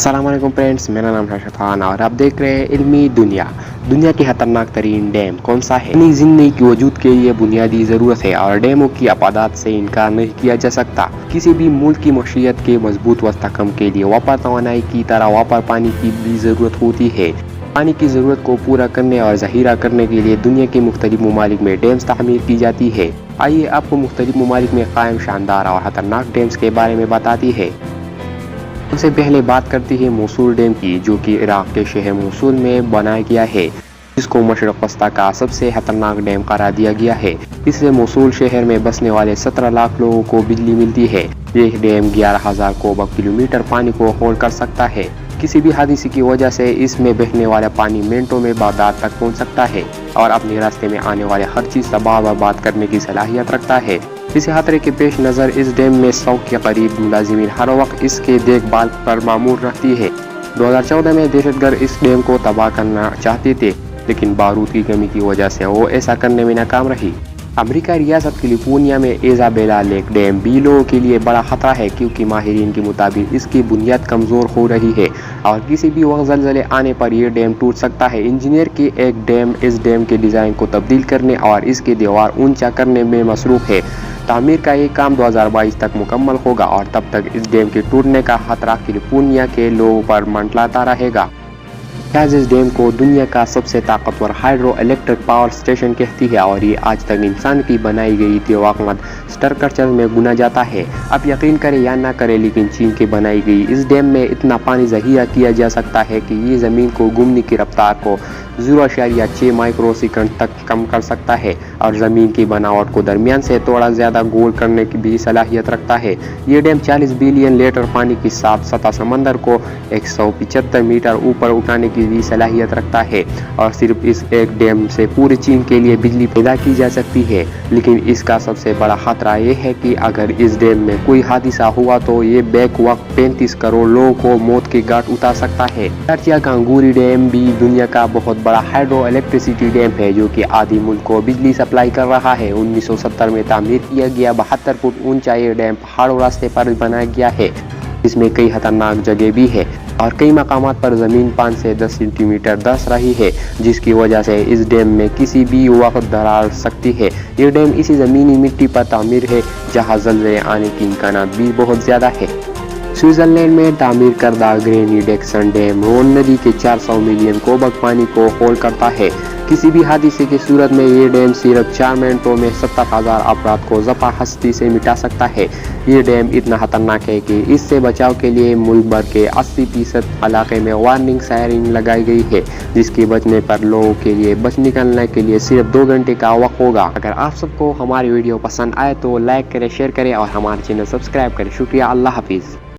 अस्सलाम वालेकुम फ्रेंड्स, मेरा नाम है खान और आप देख रहे हैं इल्मी दुनिया की खतरनाक तरीन डैम कौन सा है। अपनी जिंदगी के वजूद के लिए बुनियादी ज़रूरत है और डैमों की आपादात से इनकार नहीं किया जा सकता। किसी भी मुल्क की मशीयत के मजबूत वस्तकम के लिए वापर तवानाई की तरह वापर पानी की भी ज़रूरत होती है। पानी की ज़रूरत को पूरा करने और ज़हीरा करने के लिए दुनिया के मुख्तलिफ ममालिक में डैम्स तामीर की जाती है। आइए आपको मुख्तलिफ ममालिक में कायम शानदार और खतरनाक डैम्स के बारे में बताती है। सबसे पहले बात करती है मोसूल डैम की, जो कि इराक के शहर मोसूल में बनाया गया है, जिसको मशरक़ वस्ता का सबसे खतरनाक डैम करार दिया गया है। इससे मोसूल शहर में बसने वाले 17 लाख लोगों को बिजली मिलती है। ये डैम 11,000 कौब किलोमीटर पानी को होल्ड कर सकता है। किसी भी हादसे की वजह से इसमें बहने वाला पानी मिनटों में बागदाद तक पहुंच सकता है और अपने रास्ते में आने वाले हर चीज़ तबाह बर्बाद करने की सलाहियत रखता है। इस खतरे के पेश नज़र इस डैम में 100 के करीब मुलाजिमीन हर वक्त इसके देखभाल पर मामूर रहती है। 2014 में दहशतगर्द इस डैम को तबाह करना चाहते थे, लेकिन बारूद की कमी की वजह से वो ऐसा करने में नाकाम रही। अमेरिका रियासत कैलिफोर्निया में इजाबेला लेक डैम भी लोगों के लिए बड़ा खतरा है, क्योंकि माहिरीन के मुताबिक इसकी बुनियाद कमज़ोर हो रही है और किसी भी वक्त ज़लज़ले आने पर यह डैम टूट सकता है। इंजीनियर की एक डैम इस डैम के डिज़ाइन को तब्दील करने और इसके दीवार ऊंचा करने में मसरूफ़ है। तामीर का ये काम 2022 तक मुकम्मल होगा और तब तक इस डैम के टूटने का खतरा कैलिफोर्निया के लोगों पर मंडलाता रहेगा। इस डैम को दुनिया का सबसे ताकतवर हाइड्रो इलेक्ट्रिक पावर स्टेशन कहती है और ये आज तक इंसान की बनाई गई तवक्कुआत स्ट्रक्चर में गुना जाता है। आप यकीन करें या ना करें, लेकिन चीन की बनाई गई इस डैम में इतना पानी ज़ख़ीरा किया जा सकता है कि ये ज़मीन को घूमने की रफ्तार को 0.6 माइक्रो सेकंड तक कम कर सकता है और ज़मीन की बनावट को दरमियान से थोड़ा ज़्यादा गोल करने की भी सलाहियत रखता है। ये डैम 40 बिलियन लीटर पानी के साथ सतह समंदर को 175 मीटर ऊपर उठाने की भी सलाहियत रखता है और सिर्फ इस एक डैम से पूरे चीन के लिए बिजली पैदा की जा सकती है। लेकिन इसका सबसे बड़ा खतरा ये है कि अगर इस डैम में कोई हादसा हुआ तो ये बैक वक्त 35 करोड़ लोगों को मौत के घाट उतार सकता है। चार्चिया कांगूरी डैम भी दुनिया का बहुत बड़ा हाइड्रो इलेक्ट्रिसिटी डैम है, जो कि आधी मुल्क को बिजली सप्लाई कर रहा है। 1970 में तामीर किया गया 72 फुट ऊंचा ये डैम पहाड़ों रास्ते पर बनाया गया है। इसमें कई खतरनाक जगह भी है और कई मकामात पर ज़मीन 5 से 10 सेंटीमीटर धंस रही है, जिसकी वजह से इस डैम में किसी भी वक्त दरार सकती है। ये डैम इसी ज़मीनी मिट्टी पर तामीर है जहाँ ज़लज़ले आने की इम्कानात भी बहुत ज़्यादा है। स्विट्ज़रलैंड में तामीर करदा ग्रेनी डेक्सन डैम रोन नदी के 400 मिलियन कूबक पानी को होल्ड करता है। किसी भी हादसे की सूरत में ये डैम सिर्फ 4 मिनटों में 70,000 अफराद को ज़बरदस्ती से मिटा सकता है। ये डैम इतना खतरनाक है कि इससे बचाव के लिए मुल्क भर के 80% इलाके में वार्निंग सायरिन लगाई गई है, जिसके बचने पर लोगों के लिए बच निकलने के लिए सिर्फ 2 घंटे का वक्त होगा। अगर आप सबको हमारी वीडियो पसंद आए तो लाइक करें, शेयर करें और हमारे चैनल सब्सक्राइब करें। शुक्रिया, अल्लाह हाफिज़।